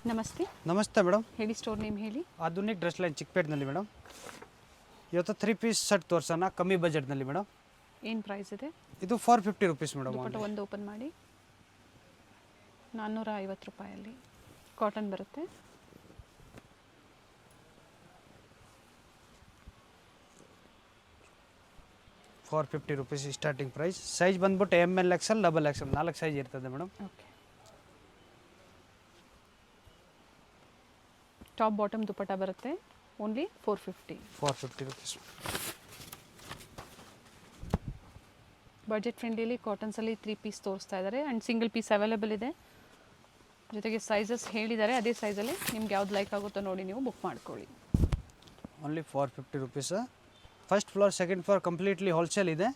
ನಮಸ್ತೆ. ನಮಸ್ತೆ ಮೇಡಮ್. ಹೇಳಿ, ಸ್ಟೋರ್ ನೇಮ್ ಹೇಳಿ. ಆಧುನಿಕ್ ಡ್ರೆಸ್ ಲೈನ್ ಚಿಕ್ಕಪೇಟೆನಲ್ಲಿ ಮೇಡಮ್. ಇವತ್ತು 3 ಪೀಸ್ ಸೆಟ್ ತೋರಿಸೋಣ ಕಮ್ಮಿ ಬಜೆಟ್ನಲ್ಲಿ ಮೇಡಮ್. ಏನು ಪ್ರೈಸ್ ಇದೆ? ಇದು 450 ರುಪೀಸ್ ಮೇಡಮ್. ದುಪಟ್ಟ ಒಂದು ಓಪನ್ ಮಾಡಿ. 450 ರೂಪಾಯಲ್ಲಿ ಕಾಟನ್ ಬರುತ್ತೆ. ₹450 ಸ್ಟಾರ್ಟಿಂಗ್ ಪ್ರೈಸ್. ಸೈಜ್ ಬಂದ್ಬಿಟ್ಟು ML XL XXL 4 ಸೈಜ್ ಇರ್ತದೆ madam. Okay. Top bottom dupatta ಬರುತ್ತೆ. Only 450 rupees. ಬಜೆಟ್ ಫ್ರೆಂಡ್ಲಿ ಕಾಟನ್ಸಲ್ಲಿ 3 ಪೀಸ್ ತೋರಿಸ್ತಾ ಇದ್ದಾರೆ ಆ್ಯಂಡ್ ಸಿಂಗಲ್ ಪೀಸ್ ಅವೈಲೇಬಲ್ ಇದೆ. ಜೊತೆಗೆ ಸೈಜಸ್ ಹೇಳಿದ್ದಾರೆ, ಅದೇ ಸೈಜಲ್ಲಿ ನಿಮ್ಗೆ ಯಾವ್ದು ಲೈಕ್ ಆಗುತ್ತೋ ನೋಡಿ ನೀವು ಬುಕ್ ಮಾಡ್ಕೊಳ್ಳಿ. Only 450 rupees. First floor second floor completely wholesale ಇದೆ.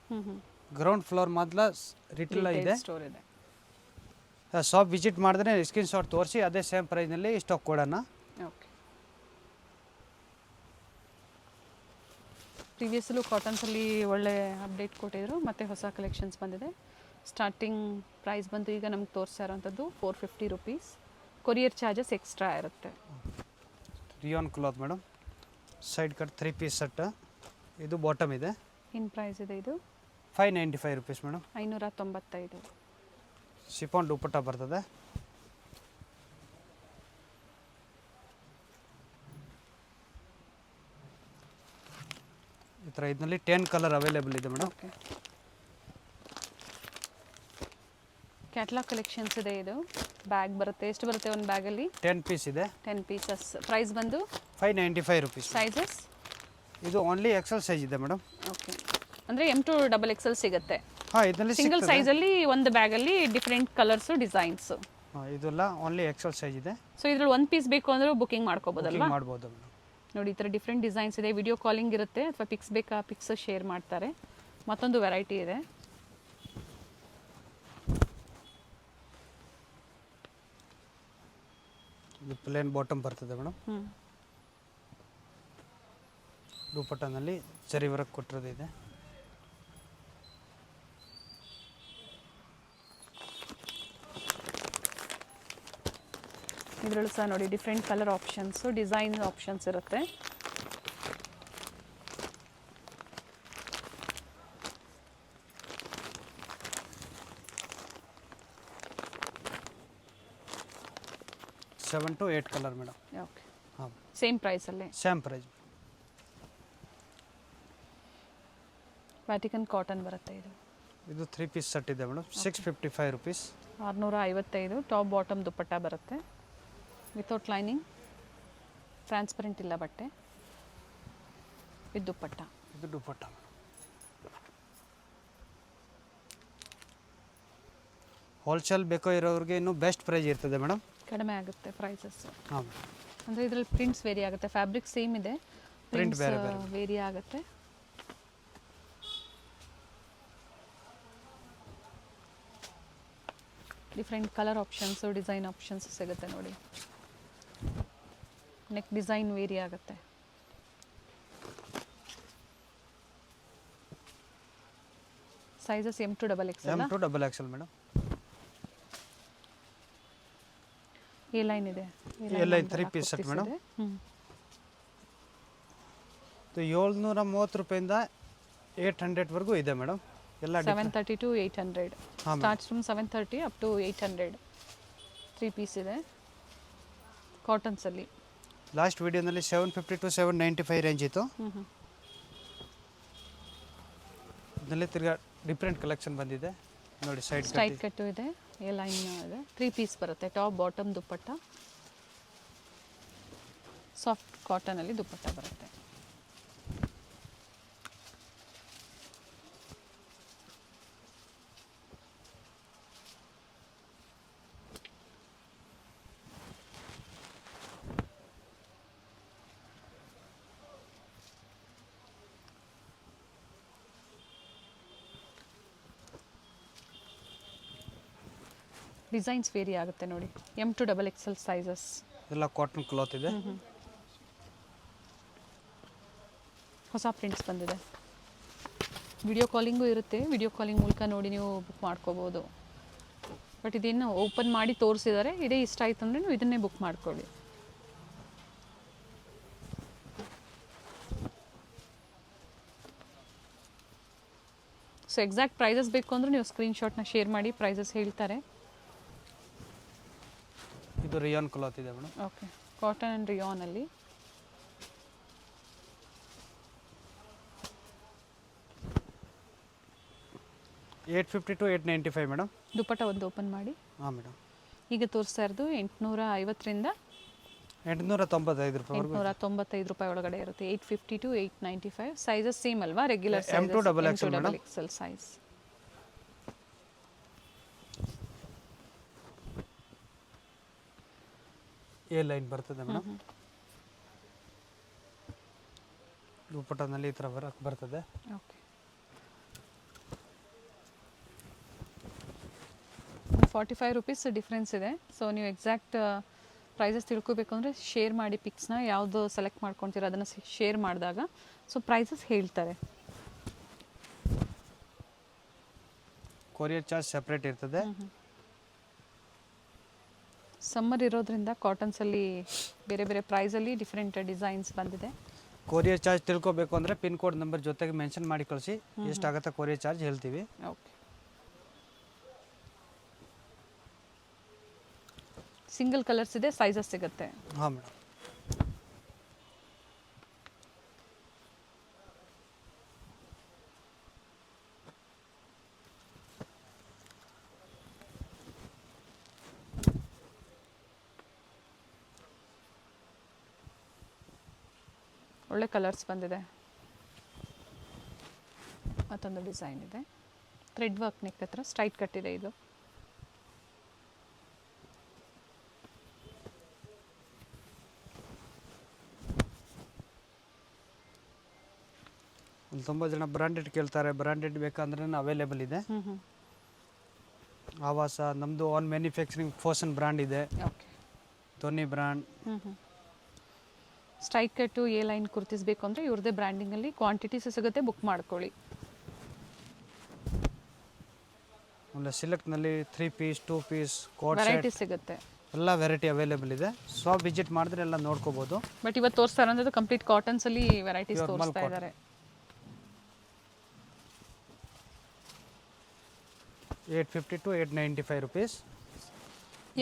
ಗ್ರೌಂಡ್ ಫ್ಲೋರ್ ಮಾತ್ರ ರಿಟೇಲ್ ಇದೆ. ಸ್ಟೋರ್ ಇದೆ. ಶಾಪ್ ವಿಸಿಟ್ ಮಾಡಿದ್ರೆ ಸ್ಕ್ರೀನ್ ಶಾಟ್ ತೋರಿಸಿ ಅದೇ ಸೇಮ್ ಪ್ರೈಸ್ನಲ್ಲಿ ಸ್ಟಾಕ್ ಕೊಡೋಣ. ಓಕೆ. ಪ್ರೀವಿಯಸ್ಸಲ್ಲೂ ಕಾಟನ್ಸಲ್ಲಿ ಒಳ್ಳೆ ಅಪ್ಡೇಟ್ ಕೊಟ್ಟಿದ್ರು, ಮತ್ತು ಹೊಸ ಕಲೆಕ್ಷನ್ಸ್ ಬಂದಿದೆ. ಸ್ಟಾರ್ಟಿಂಗ್ ಪ್ರೈಸ್ ಬಂದು ಈಗ ನಮ್ಗೆ ತೋರಿಸ್ತಾ ಇರೋವಂಥದ್ದು 450 ರುಪೀಸ್. ಕೊರಿಯರ್ ಚಾರ್ಜಸ್ ಎಕ್ಸ್ಟ್ರಾ ಇರುತ್ತೆ. Rayon cloth madam. Side cut 3 piece set. ಇದು ಬಾಟಮ್ ಇದೆ. ಏನು ಪ್ರೈಸ್ ಇದೆ ಇದು? 595 rupees ಮೇಡಮ್. 595. ಶಿಫಾನ್ ದುಪಟ್ಟ ಬರ್ತದೆ. ಈ ಥರ ಇದರಲ್ಲಿ 10 ಕಲರ್ ಅವೈಲೇಬಲ್ ಇದೆ ಮೇಡಮ್. ಓಕೆ. ಕ್ಯಾಟ್ಲಾಗ್ ಕಲೆಕ್ಷನ್ಸ್ ಇದೆ. ಇದು ಬ್ಯಾಗ್ ಬರುತ್ತೆ. ಎಷ್ಟು ಬರುತ್ತೆ ಒಂದು ಬ್ಯಾಗಲ್ಲಿ? 10 ಪೀಸ್ ಇದೆ. 10 ಪೀಸಸ್. ಪ್ರೈಸ್ ಬಂದು 595 rupees. ಸೈಜಸ್? ಇದು ಓನ್ಲಿ XL ಸೈಜ್ ಇದೆ ಮೇಡಮ್. ಓಕೆ. ಅಂದರೆ M to XXL ಸಿಗುತ್ತೆ. ಹಾಂ, ಇದರಲ್ಲಿ ಸಿಂಗಲ್ ಸೈಜಲ್ಲಿ ಒಂದು ಬ್ಯಾಗಲ್ಲಿ ಡಿಫ್ರೆಂಟ್ ಕಲರ್ಸು ಡಿಸೈನ್ಸು. ಹಾಂ, ಇದೆಲ್ಲ ಓನ್ಲಿ XL ಸೈಜ್ ಇದೆ. ಸೊ ಇದ್ರಲ್ಲಿ ಒಂದು ಪೀಸ್ ಬೇಕು ಅಂದರೂ ಬುಕಿಂಗ್ ಮಾಡ್ಕೋಬೋದಲ್ವಾ? ಮಾಡ್ಬೋದು ಮೇಡಮ್. ನೋಡಿ, ಈ ಥರ ಡಿಫ್ರೆಂಟ್ ಡಿಸೈನ್ಸ್ ಇದೆ. ವಿಡಿಯೋ ಕಾಲಿಂಗ್ ಇರುತ್ತೆ, ಅಥವಾ ಪಿಕ್ಸ್ ಬೇಕಾ ಪಿಕ್ಸ್ ಶೇರ್ ಮಾಡ್ತಾರೆ. ಮತ್ತೊಂದು ವೆರೈಟಿ ಇದೆ. ಇದು ಪ್ಲೇನ್ ಬಾಟಮ್ ಬರ್ತದೆ ಮೇಡಮ್. ದುಪಟ್ಟನಲ್ಲಿ ಜರಿ ವರ್ಕ್ ಕೊಟ್ಟಿರೋದು ಇದೆ. ಇದರಲ್ಲೂ ಸಹ ನೋಡಿ different colour options, design options ಇರುತ್ತೆ. Seven to 8 colour madam. Okay. ಹಾಂ, ಸೇಮ್ ಪ್ರೈಸಲ್ಲೇ. Same price. ವ್ಯಾಟಿಕನ್ ಕಾಟನ್ ಬರುತ್ತೆ ಇದು. ಇದು 3 ಪೀಸ್ ಸೆಟ್ ಇದೆ madam. 655 rupees. 655. Top bottom dupatta ಬರುತ್ತೆ. ವಿತೌಟ್ ಲೈನಿಂಗ್, ಟ್ರಾನ್ಸ್ಪರೆಂಟ್ ಇಲ್ಲ ಬಟ್ಟೆ, ವಿತ್ ದುಪಟ್ಟ. ಇದು ದುಪಟ್ಟ. ಹೋಲ್ಸೇಲ್ ಬೇಕೋ ಇರೋರಿಗೆ ಇನ್ನೂ ಬೆಸ್ಟ್ ಪ್ರೈಸ್ ಇರ್ತದೆ ಮೇಡಮ್. ಕಡಿಮೆ ಆಗುತ್ತೆ ಪ್ರೈಸಸ್. ಹಾಂ, ಅಂದರೆ ಇದರಲ್ಲಿ ಪ್ರಿಂಟ್ಸ್ ವೇರಿ ಆಗುತ್ತೆ. ಫ್ಯಾಬ್ರಿಕ್ ಸೇಮ್ ಇದೆ, ಪ್ರಿಂಟ್ಸ್ ವೇರಿ ಆಗುತ್ತೆ. Different colour options, design options ಸಿಗುತ್ತೆ ನೋಡಿ. ನೆಕ್ ಡಿಸೈನ್ ವೇರಿ ಆಗುತ್ತೆ. Sizes M to XXL. M to XXL madam. A line ಇದೆ. A line 3 piece set madam. ಇದು 730 ರೂಪಾಯಿಂದ 800 ವರೆಗೂ ಇದೆ ಮೇಡಮ್. ಎಲ್ಲ 730 to 800. Starts from 730 up to 800. 3 piece ಇದೆ ಕಾಟನ್ಸಲ್ಲಿ. ಲಾಸ್ಟ್ ವಿಡಿಯೋನಲ್ಲಿ 750 to 795 ರೇಂಜ್ ಇತ್ತು. ಇದರಲ್ಲಿ ತಿರ್ಗಾ ಡಿಫ್ರೆಂಟ್ ಕಲೆಕ್ಷನ್ ಬಂದಿದೆ ನೋಡಿ. ಸೈಡ್ ಸ್ಟ್ರೈಟ್ ಕಟ್ಟು ಇದೆ, ಎ ಲೈನ್ ಇದೆ. 3 ಪೀಸ್ ಬರುತ್ತೆ. ಟಾಪ್ ಬಾಟಮ್ ದುಪಟ್ಟ, ಸಾಫ್ಟ್ ಕಾಟನಲ್ಲಿ ದುಪಟ್ಟ ಬರುತ್ತೆ. ಡಿಸೈನ್ಸ್ ವೇರಿ ಆಗುತ್ತೆ ನೋಡಿ. M to XXL sizes. ಎಲ್ಲ ಕಾಟನ್ ಕ್ಲಾತ್ ಇದೆ. ಹೊಸ ಪ್ರಿಂಟ್ಸ್ ಬಂದಿದೆ. ವಿಡಿಯೋ ಕಾಲಿಂಗು ಇರುತ್ತೆ. ವಿಡಿಯೋ ಕಾಲಿಂಗ್ ಮೂಲಕ ನೋಡಿ ನೀವು ಬುಕ್ ಮಾಡ್ಕೋಬೋದು. ಬಟ್ ಇದೇನು ಓಪನ್ ಮಾಡಿ ತೋರಿಸಿದ್ದಾರೆ. ಇದೇ ಇಷ್ಟ ಆಯ್ತು ಅಂದರೆ ನೀವು ಇದನ್ನೇ ಬುಕ್ ಮಾಡ್ಕೊಳ್ಳಿ. ಸೊ ಎಕ್ಸಾಕ್ಟ್ ಪ್ರೈಸಸ್ ಬೇಕು ಅಂದರೆ ನೀವು ಸ್ಕ್ರೀನ್ಶಾಟ್ನ ಶೇರ್ ಮಾಡಿ, ಪ್ರೈಸಸ್ ಹೇಳ್ತಾರೆ. ಇದು ರಿಯಾನ್ ಕ್ಲಾತ್ ಇದೆ ಮೇಡಮ್. ಓಕೆ, ಕಾಟನ್ ಆ್ಯಂಡ್ ರಿಯಾನಲ್ಲಿ. $850 to $895 ಮೇಡಮ್. ದುಪ್ಪಟ್ಟ ಒಂದು ಓಪನ್ ಮಾಡಿ. ಹಾಂ ಮೇಡಮ್. ಈಗ ತೋರಿಸ್ತಾ ಇರೋದು 850ರಿಂದ 895 ರೂಪಾಯಿ. 895 ರೂಪಾಯಿ ಒಳಗಡೆ ಇರುತ್ತೆ. 850 to 895. ಸೈಜಸ್ ಸೇಮ್ ಅಲ್ವಾ? Regular M2 double XL double XL size. A line ಬರ್ತದೆ ಮೇಡಮ್. ದುಪ್ಪಟ್ಟನಲ್ಲಿ ಈ ಥರ ಬರ್ತದೆ. ಓಕೆ, 45 ರುಪೀಸ್ ಡಿಫ್ರೆನ್ಸ್ ಇದೆ. ಸೊ ನೀವು ಎಕ್ಸಾಕ್ಟ್ ಪ್ರೈಸಸ್ ತಿಳ್ಕೊಬೇಕು ಅಂದರೆ ಶೇರ್ ಮಾಡಿ ಪಿಕ್ಸ್ನ, ಯಾವುದು ಸೆಲೆಕ್ಟ್ ಮಾಡ್ಕೊತೀರೋ ಅದನ್ನು ಶೇರ್ ಮಾಡಿದಾಗ ಸೊ ಪ್ರೈಸಸ್ ಹೇಳ್ತಾರೆ. ಕೊರಿಯರ್ ಚಾರ್ಜ್ ಸೆಪ್ರೇಟ್ ಇರ್ತದೆ. ಸಮ್ಮರ್ ಇರೋದ್ರಿಂದ ಕಾಟನ್ಸಲ್ಲಿ ಬೇರೆ ಬೇರೆ ಪ್ರೈಸಲ್ಲಿ ಡಿಫ್ರೆಂಟ್ ಡಿಸೈನ್ಸ್ ಬಂದಿದೆ. ಕೊರಿಯರ್ ಚಾರ್ಜ್ ತಿಳ್ಕೊಬೇಕು ಅಂದರೆ ಪಿನ್ ಕೋಡ್ ನಂಬರ್ ಜೊತೆಗೆ ಮೆನ್ಷನ್ ಮಾಡಿ ಕಳಿಸಿ, ಎಷ್ಟಾಗುತ್ತೆ ಕೊರಿಯರ್ ಚಾರ್ಜ್ ಹೇಳ್ತೀವಿ. ಓಕೆ, ಸಿಂಗಲ್ ಕಲರ್ಸ್ ಇದೆ, ಸೈಜಸ್ ಸಿಗುತ್ತೆ. ಹಾಂ ಮೇಡಮ್. ಒಳ್ಳೆ ಕಲರ್ಸ್ ಬಂದಿದೆ. ಮತ್ತೊಂದು ಡಿಸೈನ್ ಇದೆ, ಥ್ರೆಡ್ ವರ್ಕ್ ನೆಕ್ ಹತ್ರ ಸ್ಟ್ರೈಟ್ ಕಟ್ಟಿದೆ. ಇದು ತುಂಬ ಜನ ಬ್ರಾಂಡೆಡ್ ಕೇಳ್ತಾರೆ, ಬ್ರಾಂಡೆಡ್ ಬೇಕಂದ್ರೆ ಅವೈಲೇಬಲ್ ಇದೆ. ಆವಾಸ ನಮ್ಮದು ಆನ್ ಮ್ಯಾನುಫ್ಯಾಕ್ಚರಿಂಗ್ ಫೋಸನ್ ಬ್ರ್ಯಾಂಡ್ ಇದೆ. Okay, Dhoni brand. ಸ್ಟ್ರೈಟ್ ಕಟ್ಟು ಎ ಲೈನ್ ಕುರ್ತೀಸ್ ಬೇಕು ಅಂದರೆ ಇವ್ರದ್ದೇ ಬ್ರ್ಯಾಂಡಿಂಗಲ್ಲಿ ಕ್ವಾಂಟಿಟೀಸ್ ಸಿಗುತ್ತೆ, ಬುಕ್ ಮಾಡ್ಕೊಳ್ಳಿ. ಆಮೇಲೆ ಸಿಲೆಕ್ಟ್ನಲ್ಲಿ 3 ಪೀಸ್ 2 ಪೀಸ್ ಕೋಟ್ ವೆರೈಟಿ ಸಿಗುತ್ತೆ, ಎಲ್ಲ ವೆರೈಟಿ ಅವೈಲೇಬಲ್ ಇದೆ. ಶಾಪ್ ವಿಸಿಟ್ ಮಾಡಿದ್ರೆ ಎಲ್ಲ ನೋಡ್ಕೋಬೋದು. ಬಟ್ ಇವತ್ತು ತೋರಿಸ್ತಾ ಇರೋದು ಕಂಪ್ಲೀಟ್ ಕಾಟನ್ಸಲ್ಲಿ ವೆರೈಟೀಸ್ ತೋರಿಸ್ತಾ ಇದ್ದಾರೆ. $850 to $895 rupees.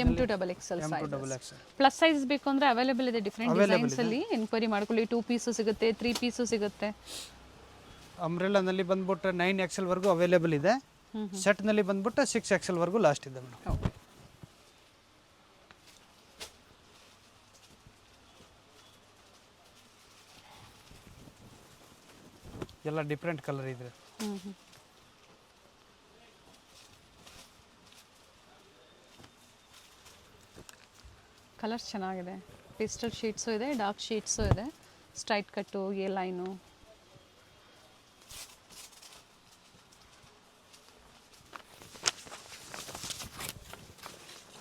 M2 double XL size. Plus size ಬೇಕು ಅಂದರೆ ಅವೈಲೇಬಲ್ ಇದೆ, ಡಿಫ್ರೆಂಟ್ ಡಿಸೈನ್ಸಲ್ಲಿ ಎನ್ಕ್ವೈರಿ ಮಾಡ್ಕೊಳ್ಳಿ. 2 ಪೀಸು ಸಿಗುತ್ತೆ, 3 ಪೀಸು ಸಿಗುತ್ತೆ. ಅಂಬ್ರೆಲಾನಲ್ಲಿ ಬಂದ್ಬಿಟ್ಟು 9XL ವರೆಗೂ ಅವೈಲೇಬಲ್ ಇದೆ. ಸೆಟ್ನಲ್ಲಿ ಬಂದ್ಬಿಟ್ಟು 6XL ವರೆಗೂ ಲಾಸ್ಟ್ ಇದೆ ಮೇಡಮ್. ಓಕೆ, ಎಲ್ಲ ಡಿಫ್ರೆಂಟ್ ಕಲರ್ ಇದೆ. ಕಲರ್ಸ್ ಚೆನ್ನಾಗಿದೆ. ಪೇಸ್ಟಲ್ ಶೀಟ್ಸು ಇದೆ, ಡಾರ್ಕ್ ಶೀಟ್ಸು ಇದೆ, ಸ್ಟ್ರೈಟ್ ಕಟ್ಟು A line.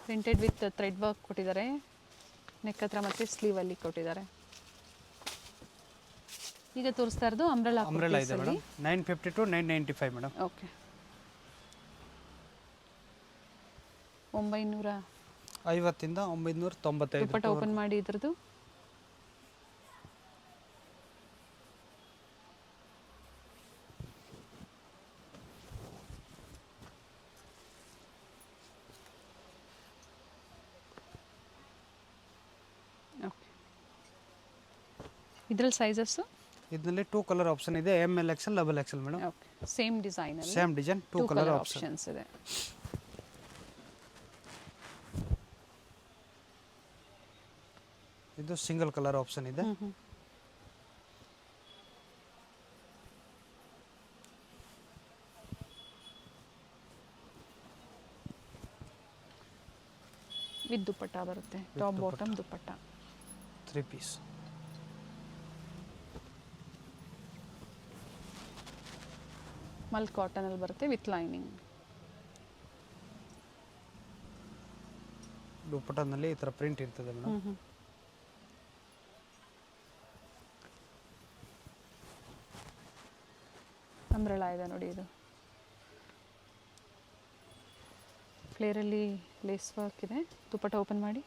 Printed with thread work ಕೊಟ್ಟಿದ್ದಾರೆ, ನೆಕ್ ಹತ್ರ ಮತ್ತು ಸ್ಲೀವಲ್ಲಿ ಕೊಟ್ಟಿದ್ದಾರೆ. ಈಗ ತೋರಿಸ್ತಾ ಇರೋದು ಅಂಬ್ರೆಲಾ ಇದೆ ಮೇಡಮ್. 950 to 995 madam. ಓಕೆ, 950 ಇಂದ 995. ದುಪ್ಪಟ್ಟ ಓಪನ್ ಮಾಡಿ ಇದ್ರದ್ದು. ಓಕೆ, ಇದ್ರಲ್ಲಿ ಸೈಜಸ್ಸು ಇದರಲ್ಲಿ 2 ಕಲರ್ ಆಪ್ಷನ್ ಇದೆ, ML XL double XL madam. Okay, same design ಅಲ್ಲಿ ಸೇಮ್ ಡಿಸೈನ್ 2 ಕಲರ್ ಆಪ್ಷನ್ಸ್ ಇದೆ. ಇದು ಸಿಂಗಲ್ ಕಲರ್ ಆಪ್ಷನ್ ಇದೆ. ವಿತ್ ದುಪ್ಪಟ್ಟ ಬರುತ್ತೆ, ಟಾಪ್ ಬಾಟಮ್ ದುಪ್ಪಟ್ಟ. 3 ಪೀಸ್. ಮಲ್ ಕಾಟನ್ ಅಲ್ಲಿ ಬರುತ್ತೆ ವಿತ್ ಲೈನಿಂಗ್. ದುಪ್ಪಟ್ಟನಲ್ಲಿ ಈ ಥರ ಪ್ರಿಂಟ್ ಇರ್ತದೆ ಮೇಡಮ್. ಅಂಬ್ರೆಲಾ ಇದೆ ನೋಡಿ ಇದು. ಫ್ಲೇರಲ್ಲಿ ಲೇಸ್ ವರ್ಕ್ ಇದೆ. ದುಪಟ್ಟ ಓಪನ್ ಮಾಡಿ.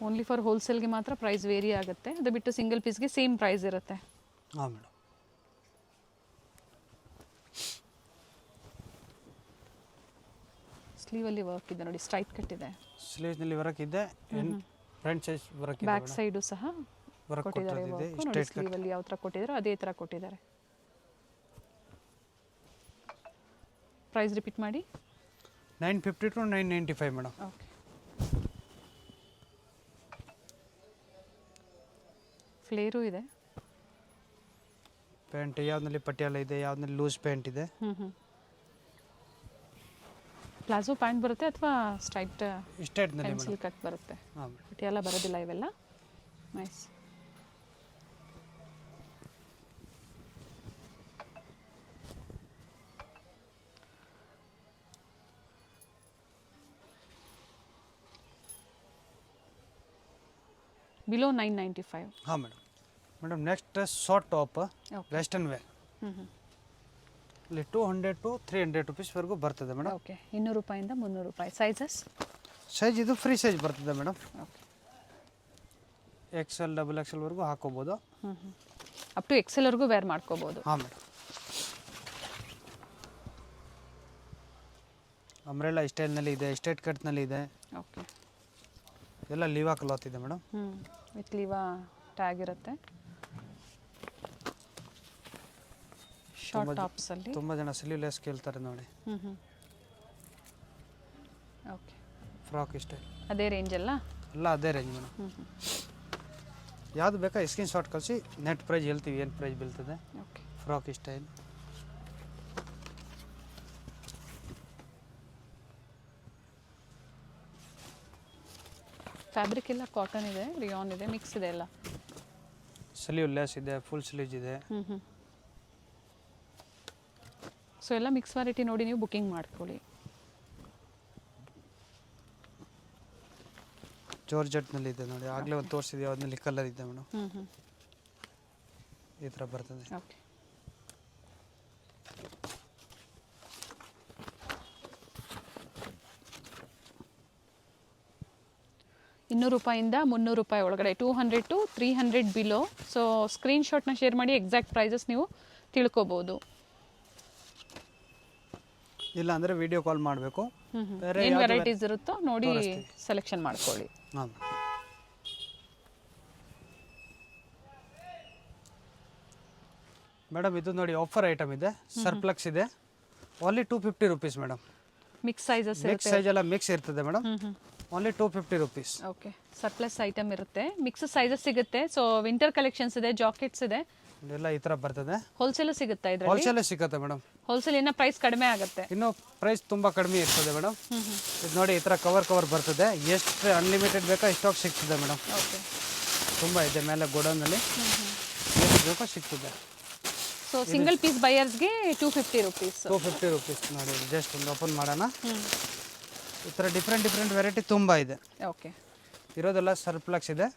ಓನ್ಲಿ ಫಾರ್ ಹೋಲ್ಸೇಲ್ಗೆ ಮಾತ್ರ ಪ್ರೈಸ್ ವೇರಿ ಆಗುತ್ತೆ, ಅದು ಬಿಟ್ಟು ಸಿಂಗಲ್ ಪೀಸ್ಗೆ ಸೇಮ್ ಪ್ರೈಸ್ ಇರುತ್ತೆ. ಹಾಂ ಮೇಡಮ್. ಸ್ಲೀವಲ್ಲಿ ವರ್ಕ್ ಇದೆ ನೋಡಿ, ಸ್ಟ್ರೈಟ್ ಕಟ್ ಇದೆ. ಸ್ಲೀವ್ಸ್ನಲ್ಲಿ ವರ್ಕ್ ಇದೆ, ಫ್ರಂಟ್ ಸೈಜ್ ವರ್ಕ್ ಇದೆ. ಬ್ಯಾಕ್ ಸೈಡು ಸಹ ವರ್ಕ್ ಕೊಟ್ಟಿದ್ದಾರೆ. ನೋಡಿ ಸ್ಲೀವಲ್ಲಿ ಯಾವ ಥರ ಕೊಟ್ಟಿದ್ದಾರೆ ಅದೇ ಥರ ಕೊಟ್ಟಿದ್ದಾರೆ. ಪ್ರೈಸ್ ರಿಪೀಟ್ ಮಾಡಿ. 950 to 995 ಮೇಡಮ್. ಓಕೆ. ಫ್ಲೇರು ಇದೆ. ಪ್ಯಾಂಟ್ ಯಾವ್ದ್ರಲ್ಲಿ ಪಟಿಯಾಲ ಇದೆ, ಯಾವ್ದ್ರಲ್ಲಿ ಲೂಸ್ ಪ್ಯಾಂಟ್ ಇದೆ. ಪ್ಲಾಜೋ ಪ್ಯಾಂಟ್ ಬರುತ್ತೆ ಅಥವಾ ಸ್ಟ್ರೈಟ್ ಸ್ಟ್ರೈಟ್ನಲ್ಲಿ ಪೆನ್ಸಿಲ್ ಕಟ್ ಬರುತ್ತೆ. ಹಾಂ. ಪಟಿಯಾಲ ಬರೋದಿಲ್ಲ ಇವೆಲ್ಲ. ನೈಸ್. ಬಿಲೋ 995. ಹಾಂ madam. Madam next short top western wear. ಇಲ್ಲಿ 200 to 300 ರುಪೀಸ್ವರೆಗೂ ಬರ್ತದೆ ಮೇಡಮ್. ಓಕೆ. 200 ರೂಪಾಯಿಂದ 300 ರೂಪಾಯಿ. ಸೈಜಸ್? ಸೈಜ್ ಇದು ಫ್ರೀ ಸೈಜ್ ಬರ್ತದೆ ಮೇಡಮ್. ಓಕೆ. XL XXL ವರೆಗೂ ಹಾಕೋಬೋದು. ಅಪ್ ಟು XL ವರೆಗೂ ವೇರ್ ಮಾಡ್ಕೋಬೋದು. ಹಾಂ ಮೇಡಮ್. ಅಂಬ್ರೆಲಾ ಸ್ಟೈಲ್ನಲ್ಲಿ ಇದೆ, ಸ್ಟ್ರೈಟ್ ಕಟ್ನಲ್ಲಿ ಇದೆ. ಓಕೆ. ಎಲ್ಲ ಲೀವಾ ಕ್ಲಾತ್ ಇದೆ ಮೇಡಮ್. ವಿತ್ ಲೀವಾ ಟ್ಯಾಗ್ ಇರುತ್ತೆ. ಶಾರ್ಟ್ ಟಾಪ್ಸ್ ಅಲ್ಲಿ ತುಂಬ ಜನ ಸ್ಲೀವ್ಲೆಸ್ ಕೇಳ್ತಾರೆ ನೋಡಿ. ಓಕೆ. ಫ್ರಾಕ್ ಸ್ಟೈಲ್ ಅದೇ ರೇಂಜ್ ಅಲ್ಲ? ಎಲ್ಲ ಅದೇ ರೇಂಜ್ ಮೇಡಮ್. ಯಾವುದು ಬೇಕಾ ಸ್ಕ್ರೀನ್ ಶಾಟ್ ಕಳಿಸಿ, ನೆಟ್ ಪ್ರೈಸ್ ಹೇಳ್ತೀವಿ ಏನು ಪ್ರೈಸ್ ಬೀಳ್ತದೆ. ಓಕೆ. Frock style. ಫ್ಯಾಬ್ರಿಕ್ ಎಲ್ಲ ಕಾಟನ್ ಇದೆ, ರಿಯಾನ್ ಇದೆ, ಮಿಕ್ಸ್ ಇದೆ ಎಲ್ಲ. ಸ್ಲೀವ್ ಲೆಸ್ ಇದೆ, ಫುಲ್ ಸ್ಲೀವ್ಸ್ ಇದೆ. ಸೊ ಎಲ್ಲ ಮಿಕ್ಸ್ ವೆರೈಟಿ ನೋಡಿ ನೀವು ಬುಕಿಂಗ್ ಮಾಡ್ಕೊಳ್ಳಿ. ಜಾರ್ಜೆಟ್ನಲ್ಲಿ ಇದೆ ನೋಡಿ, ಆಗಲೇ ಒಂದು ತೋರಿಸಿದೆ, ಅದ್ರಲ್ಲಿ ಕಲರ್ ಇದೆ ಮೇಡಮ್. ಈ ಥರ ಬರ್ತದೆ. ಓಕೆ. ₹200 ₹300 ಒಳಗಡೆ, 200 to 300 ಬಿಲೋ. ಸೊ ಸ್ಕ್ರೀನ್ಶಾಟ್ನ ಶೇರ್ ಮಾಡಿ, ಎಕ್ಸಾಕ್ಟ್ ಪ್ರೈಸಸ್ ನೀವು ತಿಳ್ಕೊಬೋದು. ಇಲ್ಲ ಅಂದರೆ ವಿಡಿಯೋ ಕಾಲ್ ಮಾಡಬೇಕು. ಏನು ವೆರೈಟೀಸ್ ಇರುತ್ತೋ ನೋಡಿ ಸೆಲೆಕ್ಷನ್ ಮಾಡ್ಕೊಳ್ಳಿ. ಹಾಂ ಮೇಡಮ್. ಇದು ನೋಡಿ ಆಫರ್ ಐಟಮ್ ಇದೆ, ಸರ್ಪ್ಲಕ್ಸ್ ಇದೆ. Only 250 rupees madam. Mix sizes mix size ಎಲ್ಲ ಮಿಕ್ಸ್ ಇರ್ತದೆ madam. Only 250 rupees. Okay. Surplus item ಇರುತ್ತೆ, ಮಿಕ್ಸ್ ಸೈಜಸ್ ಸಿಗುತ್ತೆ. ಸೊ ವಿಂಟರ್ ಕಲೆಕ್ಷನ್ಸ್ ಇದೆ, ಜಾಕೆಟ್ಸ್ ಇದೆ, ಎಲ್ಲ ಈ ಥರ ಬರ್ತದೆ. ಹೋಲ್ಸೇಲ್ ಸಿಗುತ್ತೆ ಇದರಲ್ಲಿ? ಹೋಲ್ಸೇಲ್ ಸಿಗುತ್ತೆ ಮೇಡಮ್. ಹೋಲ್ಸೇಲ್ ಇನ್ನ ಪ್ರೈಸ್ ಕಡಿಮೆ ಆಗುತ್ತೆ. ಇನ್ನು ಪ್ರೈಸ್ ತುಂಬ ಕಡಿಮೆ ಇರ್ತದೆ ಮೇಡಮ್. ಇದು ನೋಡಿ ಈ ಥರ ಕವರ್ ಬರ್ತದೆ. ಎಷ್ಟು ಅನ್ಲಿಮಿಟೆಡ್ ಬೇಕಾ ಸ್ಟಾಕ್ ಸಿಗ್ತದೆ ಮೇಡಮ್. ಓಕೆ. ತುಂಬ ಇದೆ ಮೇಲೆ ಗೋಡೌನಲ್ಲಿ, ಎಷ್ಟು ಬೇಕೋ ಸಿಗ್ತದೆ. ಸೊ ಸಿಂಗಲ್ ಪೀಸ್ ಬೈಯರ್ಸ್ಗೆ 250 ರುಪೀಸ್. 250 ರುಪೀಸ್ ನೋಡಿ. ಜಸ್ಟ್ ಒಂದು ಓಪನ್ ಮಾಡೋಣ. ಈ ಥರ ಡಿಫ್ರೆಂಟ್ ವೆರೈಟಿ ತುಂಬ ಇದೆ. ಓಕೆ. ಇರೋದೆಲ್ಲ ಸರ್ಪ್ಲಕ್ಸ್ ಇದೆ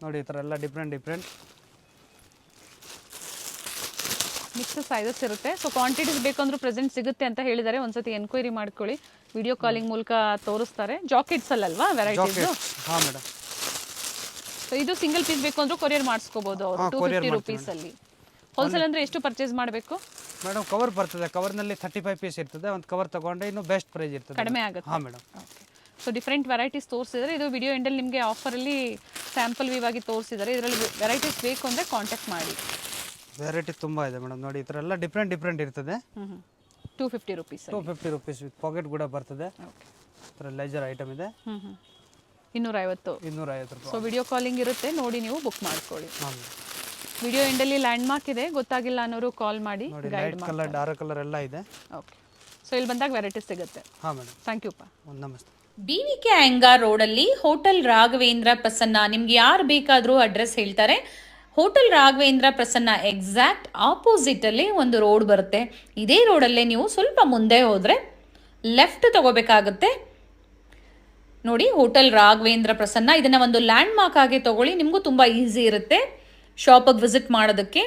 ನೋಡಿ. ಈ ಥರ ಎಲ್ಲ ಡಿಫ್ರೆಂಟ್ ಮಿಕ್ಸ್ ಸೈಜಸ್ ಇರುತ್ತೆ. ಸೊ ಕ್ವಾಂಟಿಟೀಸ್ ಬೇಕಂದ್ರೂ ಪ್ರೆಸೆಂಟ್ ಸಿಗುತ್ತೆ ಅಂತ ಹೇಳಿದ್ದಾರೆ. ಒಂದ್ಸತಿ ಎನ್ಕ್ವೈರಿ ಮಾಡ್ಕೊಳ್ಳಿ, ವಿಡಿಯೋ ಕಾಲಿಂಗ್ ಮೂಲಕ ತೋರಿಸ್ತಾರೆ. ಜಾಕೆಟ್ಸ್ ಅಲ್ವಾ ವೆರೈಟೀಸ್? ಹಾಂ ಮೇಡಮ್. ಸೊ ಇದು ಸಿಂಗಲ್ ಪೀಸ್ ಬೇಕು ಅಂದ್ರೂ ಕೊರಿಯರ್ ಮಾಡಿಸ್ಕೋಬಹುದು ಅವರು 250 ರುಪೀಸ್ ಅಲ್ಲಿ. ಹೋಲ್ಸೇಲ್ ಅಂದ್ರೆ ಎಷ್ಟು ಪರ್ಚೇಸ್ ಮಾಡಬೇಕು ಮೇಡಮ್? ಕವರ್ ಬರ್ತದೆ, ಕವರ್ನಲ್ಲಿ 35 ಪೀಸ್ ಇರ್ತದೆ. ಒಂದು ಕವರ್ ತಗೊಂಡ್ರೆ ಇನ್ನೂ ಬೆಸ್ಟ್ ಪ್ರೈಸ್ ಇರ್ತದೆ, ಕಡಿಮೆ ಆಗುತ್ತೆ. ಹಾಂ madam. Okay. So different varieties ತೋರಿಸಿದ್ದಾರೆ. ಇದು ವಿಡಿಯೋ ಎಂಡಲ್ಲಿ ನಿಮಗೆ ಆಫರಲ್ಲಿ ಸ್ಯಾಂಪಲ್ ವ್ಯೂ ಆಗಿ ತೋರಿಸಿದ್ದಾರೆ. ಇದರಲ್ಲಿ ವೆರೈಟೀಸ್ ಬೇಕು ಅಂದರೆ ಕಾಂಟ್ಯಾಕ್ಟ್ ಮಾಡಿ. ವೆರೈಟಿ ತುಂಬ ಇದೆ ಮೇಡಮ್ ನೋಡಿ. ಈ ಥರ ಎಲ್ಲ ಡಿಫ್ರೆಂಟ್ ಇರ್ತದೆ. 250 ರುಪೀಸ್. 250 ರುಪೀಸ್ ವಿತ್ ಪಾಕೆಟ್ ಕೂಡ ಬರ್ತದೆ. ಓಕೆ. ಈ ಥರ ಲೆಜರ್ ಐಟಮ್ ಇದೆ. 250. 250 ರೂಪಾಯಿ. ಸೊ ವಿಡಿಯೋ ಕಾಲಿಂಗ್ ಇರುತ್ತೆ, ನೋಡಿ ನೀವು ಬುಕ್ ಮಾಡ್ಕೊಳ್ಳಿ. ಹಾಂ. ವಿಡಿಯೋ ಎಂಡಲ್ಲಿ ಲ್ಯಾಂಡ್ ಮಾರ್ಕ್ ಇದೆ, ಗೊತ್ತಾಗಿಲ್ಲ ಅನ್ನೋರು ಕಾಲ್ ಮಾಡಿ ಗೈಡ್ ಮಾಡಿ. ಕಲರ್ ಡಾರ್ಕ್ ಕಲರ್ ಎಲ್ಲ ಇದೆ. ಓಕೆ. ಸೊ ಇಲ್ಲಿ ಬಂದಾಗ ವೆರೈಟೀಸ್ ಸಿಗುತ್ತೆ. ಹಾಂ ಮೇಡಮ್. ಥ್ಯಾಂಕ್ ಯು ಪಾ. ನಮಸ್ತೆ. BVK ಅಯ್ಯಂಗಾರ್ ರೋಡಲ್ಲಿ ಹೋಟೆಲ್ ರಾಘವೇಂದ್ರ ಪ್ರಸನ್ನ. ನಿಮ್ಗೆ ಯಾರು ಬೇಕಾದರೂ ಅಡ್ರೆಸ್ ಹೇಳ್ತಾರೆ. Hotel Raghavendra Prasanna exact opposite ಅಲ್ಲಿ ಒಂದು ರೋಡ್ ಬರುತ್ತೆ. ಇದೇ ರೋಡಲ್ಲೇ ನೀವು ಸ್ವಲ್ಪ ಮುಂದೆ ಹೋದ್ರೆ ಲೆಫ್ಟ್ ತಗೋಬೇಕಾಗುತ್ತೆ. ನೋಡಿ, ಹೋಟೆಲ್ ರಾಘವೇಂದ್ರ ಪ್ರಸನ್ನ. ಇದನ್ನ ಒಂದು ಲ್ಯಾಂಡ್ ಮಾರ್ಕ್ ಆಗಿ ತಗೊಳ್ಳಿ, ನಿಮಗೂ ತುಂಬಾ ಈಸಿ ಇರುತ್ತೆ. ಶಾಪಿಗೆ ವಿಸಿಟ್ ಮಾಡೋದಕ್ಕೆ.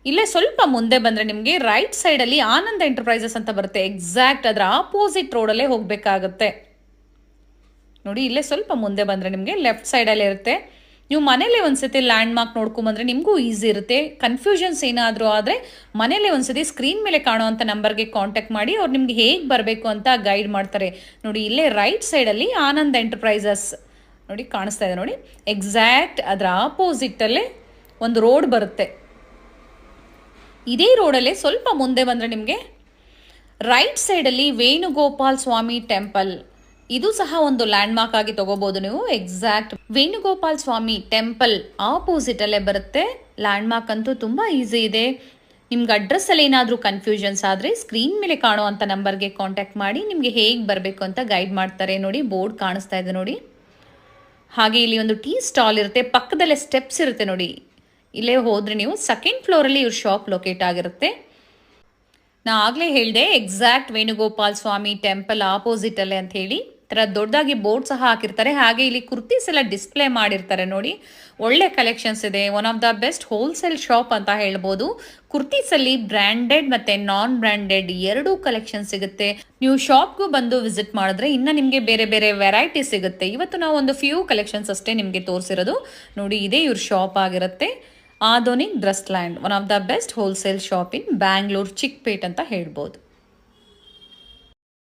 ಇಲ್ಲೇ ಸ್ವಲ್ಪ ಮುಂದೆ ಬಂದರೆ ನಿಮಗೆ ರೈಟ್ ಸೈಡಲ್ಲಿ ಆನಂದ್ ಎಂಟರ್ಪ್ರೈಸಸ್ ಅಂತ ಬರುತ್ತೆ. ಎಕ್ಸಾಕ್ಟ್ ಅದರ ಆಪೋಸಿಟ್ ರೋಡಲ್ಲೇ ಹೋಗಬೇಕಾಗತ್ತೆ ನೋಡಿ. ಇಲ್ಲೇ ಸ್ವಲ್ಪ ಮುಂದೆ ಬಂದರೆ ನಿಮಗೆ ಲೆಫ್ಟ್ ಸೈಡಲ್ಲೇ ಇರುತ್ತೆ. ನೀವು ಮನೇಲಿ ಒಂದ್ಸತಿ ಲ್ಯಾಂಡ್ ಮಾರ್ಕ್ ನೋಡ್ಕೊಂಬಂದ್ರೆ ನಿಮಗೂ ಈಸಿ ಇರುತ್ತೆ. ಕನ್ಫ್ಯೂಷನ್ಸ್ ಏನಾದರೂ ಆದರೆ ಮನೇಲಿ ಒಂದ್ಸತಿ ಸ್ಕ್ರೀನ್ ಮೇಲೆ ಕಾಣುವಂಥ ನಂಬರ್ಗೆ ಕಾಂಟ್ಯಾಕ್ಟ್ ಮಾಡಿ ಅವ್ರು ನಿಮ್ಗೆ ಹೇಗೆ ಬರಬೇಕು ಅಂತ ಗೈಡ್ ಮಾಡ್ತಾರೆ ನೋಡಿ. ಇಲ್ಲೇ ರೈಟ್ ಸೈಡಲ್ಲಿ ಆನಂದ್ ಎಂಟರ್ಪ್ರೈಸಸ್ ನೋಡಿ ಕಾಣಿಸ್ತಾ ಇದೆ ನೋಡಿ. ಎಕ್ಸಾಕ್ಟ್ ಅದರ ಆಪೋಸಿಟಲ್ಲೇ ಒಂದು ರೋಡ್ ಬರುತ್ತೆ. ಇದೇ ರೋಡಲ್ಲೇ ಸ್ವಲ್ಪ ಮುಂದೆ ಬಂದರೆ ನಿಮಗೆ ರೈಟ್ ಸೈಡಲ್ಲಿ ವೇಣುಗೋಪಾಲ್ ಸ್ವಾಮಿ ಟೆಂಪಲ್, ಇದು ಸಹ ಒಂದು ಲ್ಯಾಂಡ್ ಮಾರ್ಕ್ ಆಗಿ ತಗೋಬಹುದು ನೀವು. ಎಕ್ಸಾಕ್ಟ್ ವೇಣುಗೋಪಾಲ್ ಸ್ವಾಮಿ ಟೆಂಪಲ್ ಆಪೋಸಿಟಲ್ಲೇ ಬರುತ್ತೆ. ಲ್ಯಾಂಡ್ ಮಾರ್ಕ್ ಅಂತೂ ತುಂಬ ಈಸಿ ಇದೆ. ನಿಮ್ಗೆ ಅಡ್ರೆಸ್ಸಲ್ಲಿ ಏನಾದರೂ ಕನ್ಫ್ಯೂಷನ್ಸ್ ಆದರೆ ಸ್ಕ್ರೀನ್ ಮೇಲೆ ಕಾಣುವಂಥ ನಂಬರ್ಗೆ ಕಾಂಟ್ಯಾಕ್ಟ್ ಮಾಡಿ ನಿಮಗೆ ಹೇಗೆ ಬರಬೇಕು ಅಂತ ಗೈಡ್ ಮಾಡ್ತಾರೆ ನೋಡಿ. ಬೋರ್ಡ್ ಕಾಣಿಸ್ತಾ ಇದೆ ನೋಡಿ. ಹಾಗೆ ಇಲ್ಲಿ ಒಂದು ಟೀ ಸ್ಟಾಲ್ ಇರುತ್ತೆ, ಪಕ್ಕದಲ್ಲೇ ಸ್ಟೆಪ್ಸ್ ಇರುತ್ತೆ ನೋಡಿ. ಇಲ್ಲೇ ಹೋದರೆ ನೀವು ಸೆಕೆಂಡ್ ಫ್ಲೋರಲ್ಲಿ ಇವ್ರ ಶಾಪ್ ಲೊಕೇಟ್ ಆಗಿರುತ್ತೆ. ನಾ ಆಗಲೇ ಹೇಳಿದೆ ಎಕ್ಸಾಕ್ಟ್ ವೇಣುಗೋಪಾಲ್ ಸ್ವಾಮಿ ಟೆಂಪಲ್ ಆಪೋಸಿಟಲ್ಲೇ ಅಂತ ಹೇಳಿ. ಥರ ದೊಡ್ಡದಾಗಿ ಬೋರ್ಡ್ ಸಹ ಹಾಕಿರ್ತಾರೆ. ಹಾಗೆ ಇಲ್ಲಿ ಕುರ್ತೀಸ್ ಎಲ್ಲ ಡಿಸ್ಪ್ಲೇ ಮಾಡಿರ್ತಾರೆ ನೋಡಿ. ಒಳ್ಳೆ ಕಲೆಕ್ಷನ್ಸ್ ಇದೆ. One of the best wholesale shop ಅಂತ ಹೇಳ್ಬೋದು. ಕುರ್ತೀಸಲ್ಲಿ ಬ್ರ್ಯಾಂಡೆಡ್ ಮತ್ತು ನಾನ್ ಬ್ರ್ಯಾಂಡೆಡ್ ಎರಡೂ ಕಲೆಕ್ಷನ್ ಸಿಗುತ್ತೆ. ನೀವು ಶಾಪ್ಗೂ ಬಂದು ವಿಸಿಟ್ ಮಾಡಿದ್ರೆ ಇನ್ನು ನಿಮಗೆ ಬೇರೆ ಬೇರೆ ವೆರೈಟಿ ಸಿಗುತ್ತೆ. ಇವತ್ತು ನಾವು ಒಂದು ಫ್ಯೂ ಕಲೆಕ್ಷನ್ಸ್ ಅಷ್ಟೇ ನಿಮಗೆ ತೋರಿಸಿರೋದು ನೋಡಿ. ಇದೇ ಇವ್ರ ಶಾಪ್ ಆಗಿರುತ್ತೆ. Adhunik dress land, one of the best wholesale shop in Bangalore Chickpet ಅಂತ ಹೇಳ್ಬೋದು.